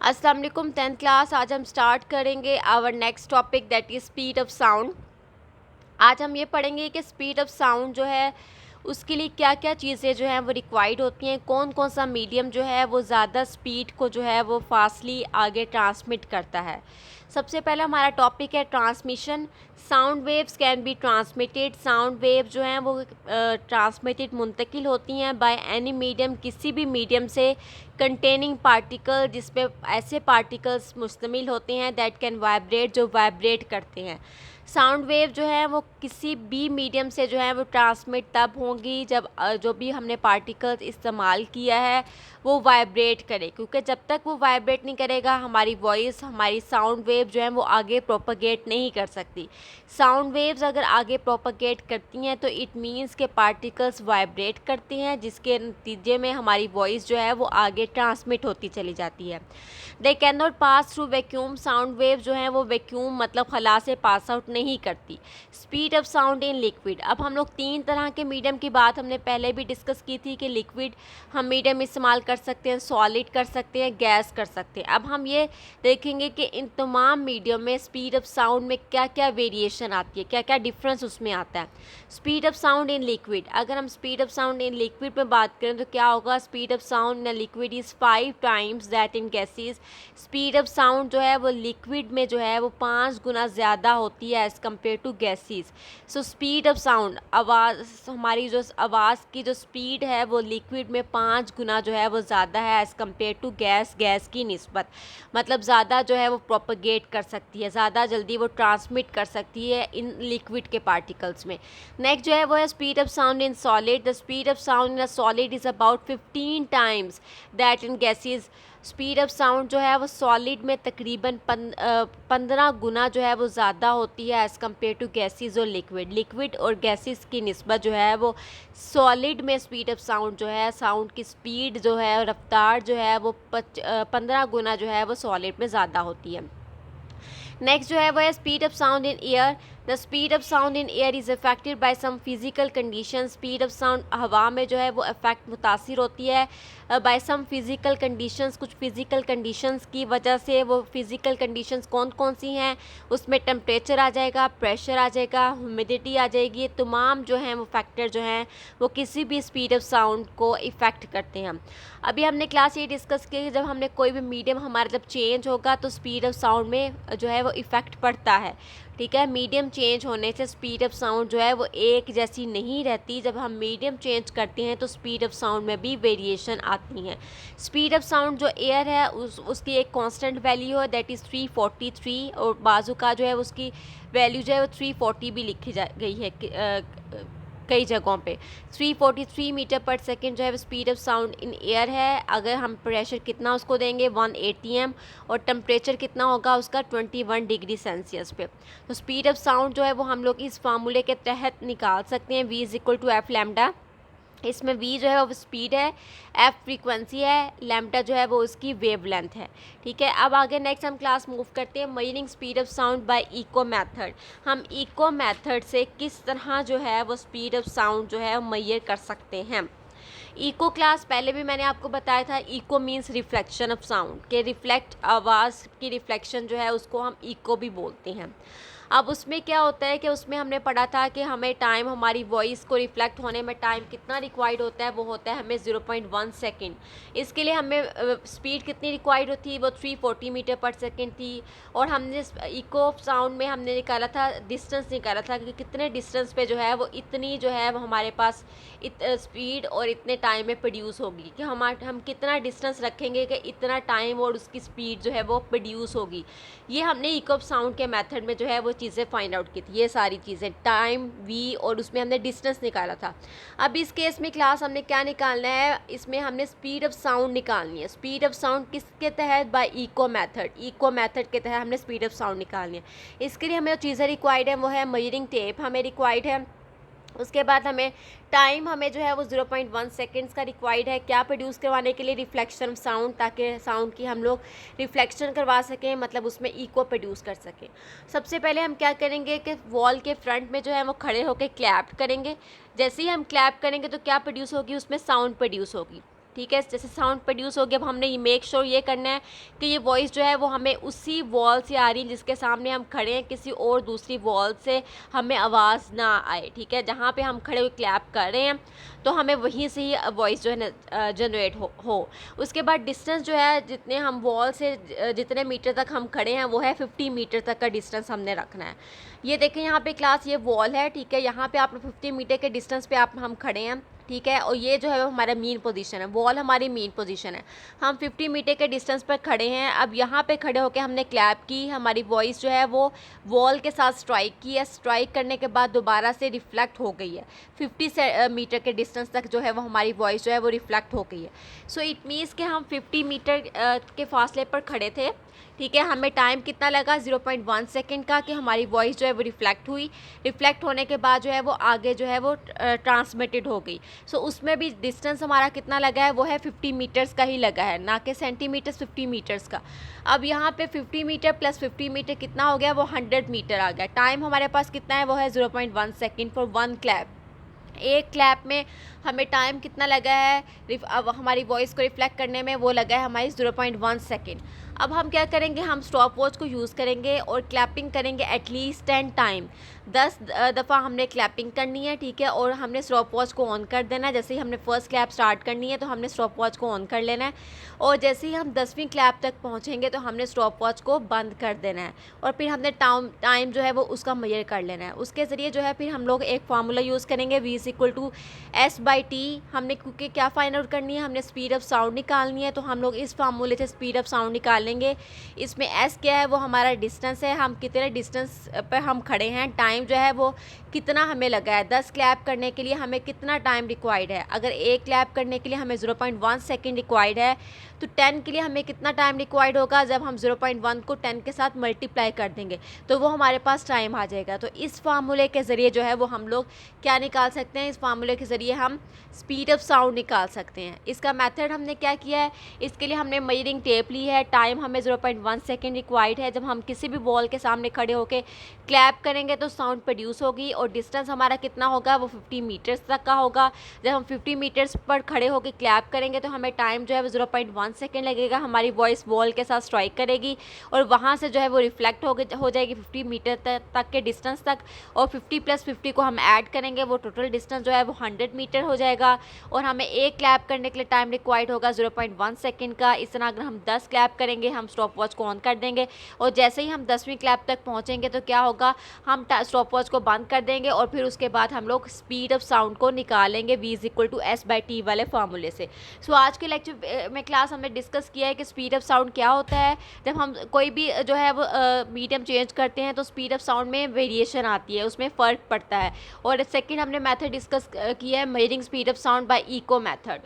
अस्सलाम वालेकुम 10th class. आज हम स्टार्ट करेंगे our next topic that is speed of sound. आज हम ये पढ़ेंगे कि स्पीड ऑफ साउंड जो है उसके लिए क्या क्या चीज़ें जो हैं वो रिक्वायर्ड होती हैं, कौन कौन सा मीडियम जो है वो ज़्यादा स्पीड को जो है वो फास्टली आगे ट्रांसमिट करता है। सबसे पहला हमारा टॉपिक है transmission. Sound waves can be transmitted. Sound wave जो हैं वो ट्रांसमिटेड मुंतकिल होती हैं बाय एनी मीडियम, किसी भी मीडियम से, कंटेनिंग पार्टिकल जिसमें ऐसे पार्टिकल्स मुश्तमिल होते हैं दैट कैन वाइब्रेट, जो वाइब्रेट करते हैं। साउंड वेव जो है वो किसी भी मीडियम से जो है वो ट्रांसमिट तब होंगी जब जो भी हमने पार्टिकल्स इस्तेमाल किया है वो वाइब्रेट करे, क्योंकि जब तक वो वाइब्रेट नहीं करेगा हमारी वॉइस, हमारी साउंड वेव जो है वो आगे प्रोपगेट नहीं कर सकती। साउंड वेव्स अगर आगे प्रोपगेट करती हैं तो इट मीन्स के पार्टिकल्स वाइब्रेट करती हैं, जिसके नतीजे में हमारी वॉइस जो है वो आगे ट्रांसमिट होती चली जाती है। They can not pass through vacuum. Sound wave जो है वो वैक्यूम मतलब खला से पास आउट नहीं करती। Speed of sound in liquid. अब हम लोग तीन तरह के मीडियम की बात हमने पहले भी डिस्कस की थी कि लिक्विड हम मीडियम इस्तेमाल कर सकते हैं, सॉलिड कर सकते हैं, गैस कर सकते हैं। अब हम ये देखेंगे कि इन तमाम मीडियम में स्पीड ऑफ साउंड में क्या क्या वेरिएशन आती है, क्या क्या डिफरेंस उसमें आता है। Speed of sound in liquid, अगर हम speed of sound in liquid में बात करें तो क्या होगा, speed of sound in liquid is 5 times that in gases. Speed of sound जो है वो लिक्विड में जो है वो 5 गुना ज़्यादा होती है as compared to gases. So speed of sound, आवाज़, हमारी जो आवाज़ की जो स्पीड है वो लिक्विड में 5 गुना जो है वो ज़्यादा है एज़ कम्पेयर टू गैस की निस्बत। मतलब ज़्यादा जो है वो प्रोपगेट कर सकती है, ज़्यादा जल्दी वो ट्रांसमिट कर सकती है इन लिक्विड के पार्टिकल्स में। नेक्स्ट जो है वो है speed of sound in solid. The speed of sound in a solid is about 15 times that in gases. Speed of sound जो है वो सॉलिड में तकरीबन 15 गुना जो है वो ज़्यादा होती है एज़ कम्पेयर टू गैसेस और लिक्विड। लिक्विड और गैसेस की निस्बत जो है वो सॉलिड में स्पीड ऑफ साउंड जो है, साउंड की स्पीड जो है, रफ्तार जो है वो 15 गुना जो है वो सॉलिड में ज़्यादा होती है। नेक्स्ट जो है वो है speed of sound in air. The speed of sound in air is affected by some physical condition. Speed of sound हवा में जो है वो अफेक्ट मुतासिर होती है बाय सम फिज़िकल कंडीशंस, कुछ फिज़िकल कंडीशंस की वजह से। वो फिज़िकल कंडीशंस कौन कौन सी हैं, उसमें टेम्परेचर आ जाएगा, प्रेशर आ जाएगा, ह्यूमिडिटी आ जाएगी। ये तमाम जो हैं वो फैक्टर जो हैं वो किसी भी स्पीड ऑफ साउंड को इफ़ेक्ट करते हैं। अभी हमने क्लास ये डिस्कस किया कि जब हमने कोई भी मीडियम हमारा जब चेंज होगा तो स्पीड ऑफ साउंड में जो है वो इफ़ेक्ट पड़ता है। ठीक है, मीडियम चेंज होने से स्पीड ऑफ साउंड जो है वो एक जैसी नहीं रहती। जब हम मीडियम चेंज करते हैं तो स्पीड ऑफ साउंड में भी वेरिएशन आती हैं। स्पीड ऑफ साउंड जो एयर है उसकी एक कांस्टेंट वैल्यू है दैट इज़ 343, और बाजू का जो है उसकी वैल्यू जो है वो 340 भी लिखी जा गई है कई जगहों पे। 343 मीटर पर सेकेंड जो है speed of sound in air है। अगर हम प्रेशर कितना उसको देंगे 180 एम, और टेम्परेचर कितना होगा उसका 21 डिग्री सेल्सियस पे। तो स्पीड ऑफ साउंड जो है वो हम लोग इस फार्मूले के तहत निकाल सकते हैं, v is equal to f lambda. इसमें v जो है वो स्पीड है, f फ्रीक्वेंसी है, लैम्डा जो है वो उसकी वेव लेंथ है। ठीक है, अब आगे नेक्स्ट हम क्लास मूव करते हैं measuring speed of sound by echo method. हम इको मेथड से किस तरह जो है वो स्पीड ऑफ साउंड जो है वो मेजर कर सकते हैं। इको क्लास पहले भी मैंने आपको बताया था, echo means reflection of sound, के रिफ्लेक्ट, आवाज़ की रिफ्लेक्शन जो है उसको हम इको भी बोलते हैं। अब उसमें क्या होता है कि उसमें हमने पढ़ा था कि हमें टाइम, हमारी वॉइस को रिफ्लेक्ट होने में टाइम कितना रिक्वायर्ड होता है, वो होता है हमें 0.1 सेकेंड। इसके लिए हमें स्पीड कितनी रिक्वायर्ड होती है, वो 340 मीटर पर सेकेंड थी। और हमने इको साउंड में हमने निकाला था, डिस्टेंस निकाला था कि कितने डिस्टेंस पे जो है वो इतनी जो है वो हमारे पास स्पीड और इतने टाइम में प्रोड्यूस होगी, कि हम कितना डिस्टेंस रखेंगे कि इतना टाइम और उसकी स्पीड जो है वो प्रोड्यूस होगी। ये हमने इको साउंड के मेथड में जो है वो चीज़ें फाइंड आउट की थी, ये सारी चीज़ें, टाइम, वी, और उसमें हमने डिस्टेंस निकाला था। अब इस केस में क्लास हमने क्या निकालना है, इसमें हमने स्पीड ऑफ साउंड निकालनी है। स्पीड ऑफ साउंड किसके तहत, by echo method. Echo method के तहत हमने स्पीड ऑफ साउंड निकालनी है। इसके लिए हमें जो चीज़ें रिक्वायर्ड है वो है मेजरिंग टेप हमें रिक्वायर्ड है। उसके बाद हमें टाइम हमें जो है वो 0.1 सेकेंड्स का रिक्वायर्ड है, क्या प्रोड्यूस करवाने के लिए, रिफ्लेक्शन साउंड, ताकि साउंड की हम लोग रिफ्लेक्शन करवा सकें, मतलब उसमें इको प्रोड्यूस कर सकें। सबसे पहले हम क्या करेंगे कि वॉल के फ्रंट में जो है वो खड़े होकर क्लैप करेंगे। जैसे ही हम क्लैप करेंगे तो क्या प्रोड्यूस होगी, उसमें साउंड प्रोड्यूस होगी। ठीक है। जैसे साउंड प्रोड्यूस हो गया, अब हमने ये मेक श्योर ये करना है कि ये वॉइस जो है वो हमें उसी वॉल से आ रही है जिसके सामने हम खड़े हैं, किसी और दूसरी वॉल से हमें आवाज़ ना आए, ठीक है। जहाँ पे हम खड़े हुए क्लैप कर रहे हैं तो हमें वहीं से ही वॉइस जो है ना जनरेट हो। उसके बाद डिस्टेंस जो है, जितने हम वॉल से जितने मीटर तक हम खड़े हैं वो है 50 मीटर तक का डिस्टेंस हमने रखना है। ये देखें यहाँ पे क्लास, ये वॉल है, ठीक है। यहाँ पे आप 50 मीटर के डिस्टेंस पे हम खड़े हैं, ठीक है। और ये जो है वो हमारा मेन पोजीशन है, वॉल हमारी मेन पोजीशन है। हम 50 मीटर के डिस्टेंस पर खड़े हैं। अब यहाँ पे खड़े होकर हमने क्लैप की, हमारी वॉइस जो है वो वॉल के साथ स्ट्राइक की है। स्ट्राइक करने के बाद दोबारा से रिफ्लेक्ट हो गई है, 50 मीटर के डिस्टेंस तक जो है वो हमारी वॉइस जो है वो रिफ्लेक्ट हो गई है। सो इट मीन्स कि हम 50 मीटर के फासले पर खड़े थे, ठीक है। हमें टाइम कितना लगा, 0.1 सेकेंड का, कि हमारी वॉइस जो है वो रिफ्लेक्ट हुई। रिफ्लेक्ट होने के बाद जो है वो आगे जो है वो ट्रांसमिटेड हो गई। सो उसमें भी डिस्टेंस हमारा कितना लगा है, वो है 50 मीटर्स का ही लगा है, ना कि सेंटीमीटर्स, 50 मीटर्स का। अब यहाँ पे 50 मीटर प्लस 50 मीटर कितना हो गया, वो 100 मीटर आ गया। टाइम हमारे पास कितना है, वो है 0.1 सेकेंड फॉर 1 क्लैप। एक क्लैप में हमें टाइम कितना लगा है अब हमारी वॉइस को रिफ्लेक्ट करने में, वो लगा है हमारी 0.1 सेकेंड। अब हम क्या करेंगे, हम स्टॉप वॉच को यूज़ करेंगे और क्लैपिंग करेंगे एटलीस्ट 10 टाइम। 10 दफ़ा हमने क्लैपिंग करनी है, ठीक है। और हमने स्टॉप वॉच को ऑन कर देना है। जैसे ही हमने फर्स्ट क्लैप स्टार्ट करनी है तो हमने स्टॉप वॉच को ऑन कर लेना है, और जैसे ही हम 10वीं क्लैप तक पहुँचेंगे तो हमने स्टॉप वॉच को बंद कर देना है, और फिर हमने टाइम जो है वो उसका मेजर कर लेना है। उसके ज़रिए जो है फिर हम लोग एक फार्मूला यूज़ करेंगे, V=S/T। हमने क्योंकि क्या फाइंड आउट करनी है, हमने स्पीड ऑफ साउंड निकालनी है, तो हम लोग इस फार्मूले से स्पीड ऑफ साउंड निकाल लेंगे। इसमें S क्या है, वो हमारा डिस्टेंस है, हम कितने डिस्टेंस पर हम खड़े हैं। टाइम जो है वो कितना हमें लगा है, 10 क्लैप करने के लिए हमें कितना टाइम रिक्वायर्ड है। अगर एक क्लैप करने के लिए हमें 0.1 सेकेंड रिक्वायर्ड है, तो 10 के लिए हमें कितना टाइम रिक्वायर्ड होगा, जब हम 0.1 को 10 के साथ मल्टीप्लाई कर देंगे तो वो हमारे पास टाइम आ जाएगा। तो इस फार्मूले के ज़रिए जो है वो हम लोग क्या निकाल सकते हैं, इस फार्मूले के ज़रिए हम स्पीड ऑफ साउंड निकाल सकते हैं। इसका मेथड हमने क्या किया है, इसके लिए हमने मेजरिंग टेप ली है। टाइम हमें 0.1 सेकेंड रिक्वायर्ड है। जब हम किसी भी वॉल के सामने खड़े होकर क्लैप करेंगे तो साउंड प्रोड्यूस होगी, और डिस्टेंस हमारा कितना होगा, वो 50 मीटर्स तक का होगा। जब हम 50 मीटर्स पर खड़े होकर क्लैप करेंगे तो हमें टाइम जो है वो 0.1 सेकेंड लगेगा। हमारी वॉइस वॉल के साथ स्ट्राइक करेगी और वहाँ से जो है वो रिफ्लेक्ट हो जाएगी 50 मीटर तक के डिस्टेंस तक, और 50 + 50 को हम ऐड करेंगे, वो टोटल डिस्टेंस जो है वो 100 मीटर हो जाएगा। और हमें एक क्लैप करने के लिए टाइम रिक्वायर्ड होगा 0.1 सेकेंड का। इस तरह अगर हम 10 क्लैप करेंगे, हम स्टॉप वॉच को ऑन कर देंगे, और जैसे ही हम 10वीं क्लैप तक पहुँचेंगे तो क्या होगा, हम स्टॉप वॉच को बंद कर देंगे, और फिर उसके बाद हम लोग स्पीड ऑफ साउंड को निकालेंगे V=S/T वाले फार्मूले से। सो आज के लेक्चर में क्लास हमने डिस्कस किया है कि स्पीड ऑफ साउंड क्या होता है। जब हम कोई भी जो है वो मीडियम चेंज करते हैं तो स्पीड ऑफ साउंड में वेरिएशन आती है, उसमें फ़र्क पड़ता है। और सेकंड हमने मेथड डिस्कस किया है, measuring speed of sound by echo method.